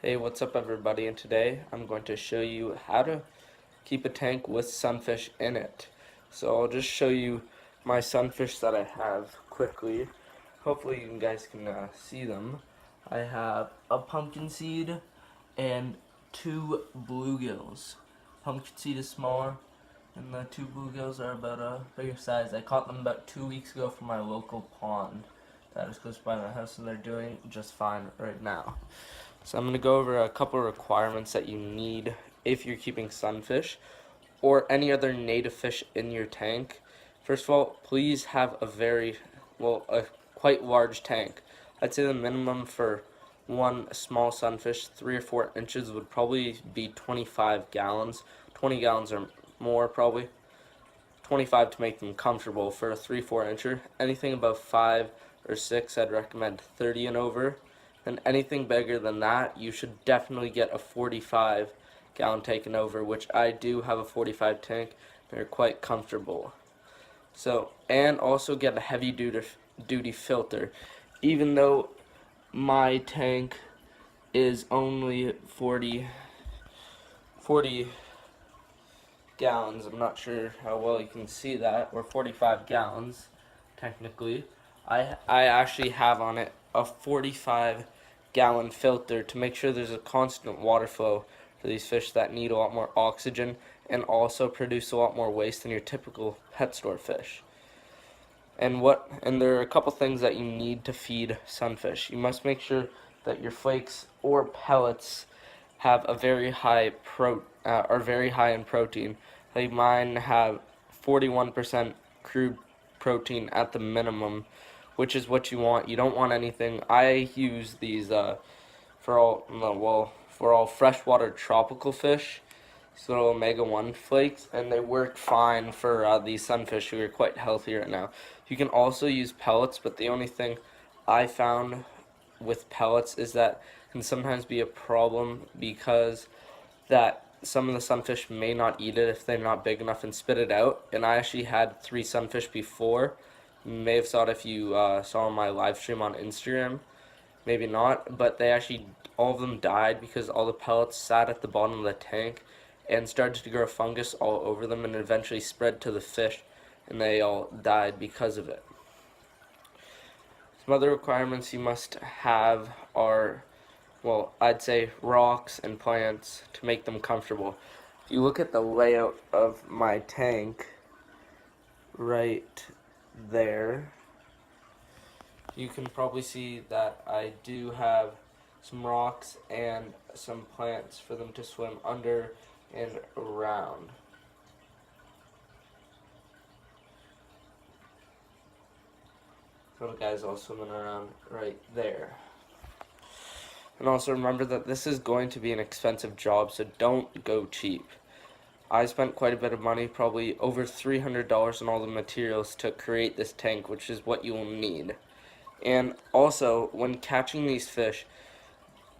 Hey, what's up everybody, and today I'm going to show you how to keep a tank with sunfish in it. So I'll just show you my sunfish that I have quickly. Hopefully you guys can see them. I have a pumpkin seed and two bluegills. Pumpkin seed is smaller and the two bluegills are about a bigger size. I caught them about 2 weeks ago from my local pond that is close by my house, and they're doing just fine right now. So I'm going to go over a couple of requirements that you need if you're keeping sunfish or any other native fish in your tank. First of all, please have a quite large tank. I'd say the minimum for one small sunfish, 3 or 4 inches, would probably be 25 gallons. 20 gallons or more probably. 25 to make them comfortable for a 3-4 incher. Anything above 5 or 6, I'd recommend 30 and over. And anything bigger than that, you should definitely get a 45 gallon tank and over, which I do have a 45 tank. They're quite comfortable. So, and also get a heavy duty filter. Even though my tank is only 40 gallons, I'm not sure how well you can see that, or 45 gallons technically. I actually have on it a 45 gallon filter to make sure there's a constant water flow for these fish that need a lot more oxygen and also produce a lot more waste than your typical pet store fish. And there are a couple things that you need to feed sunfish. You must make sure that your flakes or pellets have a are very high in protein. Like mine have 41% crude protein at the minimum, which is what you want. You don't want anything. I use these for all freshwater tropical fish, these little omega-1 flakes, and they work fine for these sunfish who are quite healthy right now. You can also use pellets, but the only thing I found with pellets is that can sometimes be a problem because that some of the sunfish may not eat it if they're not big enough and spit it out. And I actually had 3 sunfish before. You may have saw it if you saw my live stream on Instagram. Maybe not, but all of them died because all the pellets sat at the bottom of the tank and started to grow fungus all over them and eventually spread to the fish, and they all died because of it. Some other requirements you must have are, I'd say rocks and plants to make them comfortable. If you look at the layout of my tank right there, you can probably see that I do have some rocks and some plants for them to swim under and around. Little guys all swimming around right there. And also remember that this is going to be an expensive job, so don't go cheap. I spent quite a bit of money, probably over $300 on all the materials to create this tank, which is what you will need. And also, when catching these fish,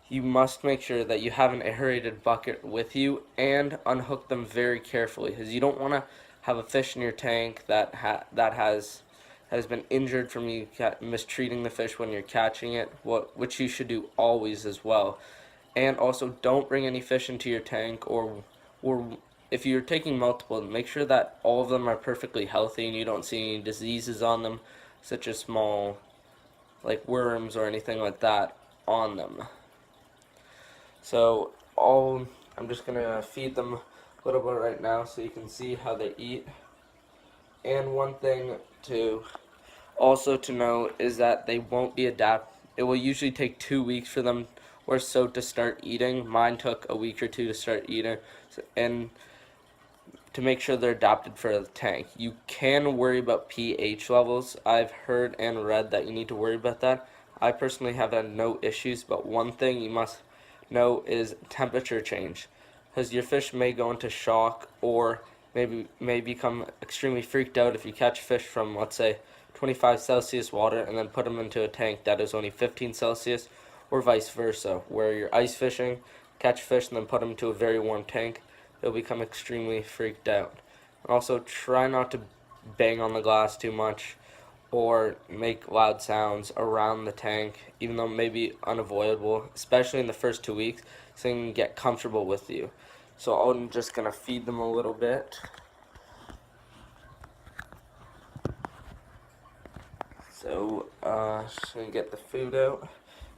you must make sure that you have an aerated bucket with you and unhook them very carefully, because you don't want to have a fish in your tank that has been injured from you mistreating the fish when you're catching it, which you should do always as well. And also, don't bring any fish into your tank, or if you're taking multiple, make sure that all of them are perfectly healthy and you don't see any diseases on them, such as small, like worms or anything like that on them. So I'm just gonna feed them a little bit right now so you can see how they eat. And one thing to know is that they won't be it will usually take 2 weeks for them or so to start eating. Mine took a week or 2 to start eating, and to make sure they're adapted for the tank. You can worry about pH levels. I've heard and read that you need to worry about that. I personally have had no issues, but one thing you must know is temperature change, because your fish may go into shock or may become extremely freaked out if you catch fish from, let's say, 25 Celsius water and then put them into a tank that is only 15 Celsius, or vice versa, where you're ice fishing, catch fish and then put them into a very warm tank. They'll become extremely freaked out. Also, try not to bang on the glass too much or make loud sounds around the tank, even though it may be unavoidable, especially in the first 2 weeks, so they can get comfortable with you. So I'm just going to feed them a little bit. So, just going to get the food out.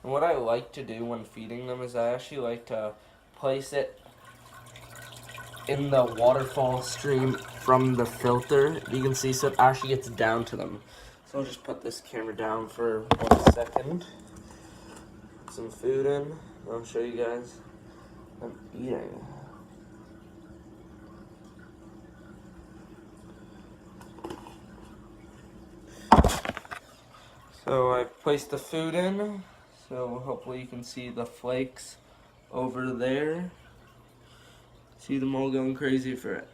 And what I like to do when feeding them is I actually like to place it in the waterfall stream from the filter. You can see, so it actually gets down to them. So I'll just put this camera down for 1 second. Put some food in. I'll show you guys. I'm eating. So I placed the food in. So hopefully you can see the flakes over there. See them all going crazy for it.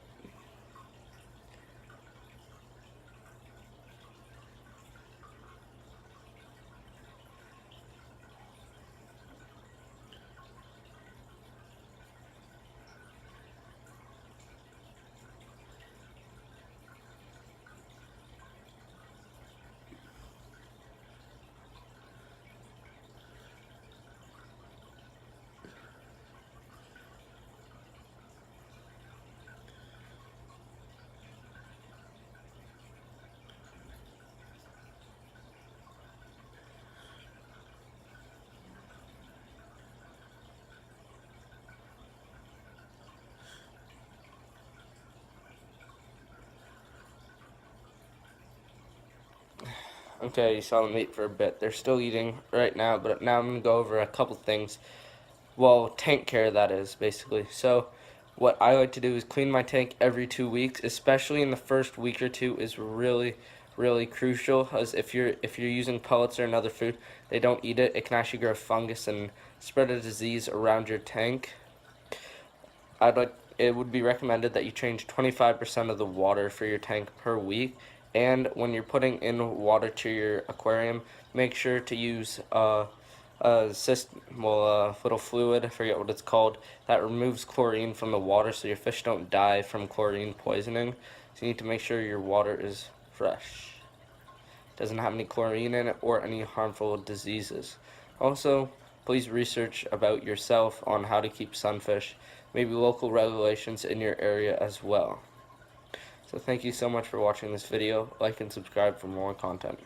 Okay, you saw them eat for a bit. They're still eating right now, but now I'm going to go over a couple things. Well, tank care, that is, basically. So what I like to do is clean my tank every 2 weeks, especially in the first week or two is really, really crucial, as if you're using pellets or another food, they don't eat it, it can actually grow fungus and spread a disease around your tank. It would be recommended that you change 25% of the water for your tank per week, and when you're putting in water to your aquarium, make sure to use a little fluid, I forget what it's called, that removes chlorine from the water so your fish don't die from chlorine poisoning. So you need to make sure your water is fresh, doesn't have any chlorine in it or any harmful diseases. Also, please research about yourself on how to keep sunfish, maybe local regulations in your area as well. So thank you so much for watching this video. Like and subscribe for more content.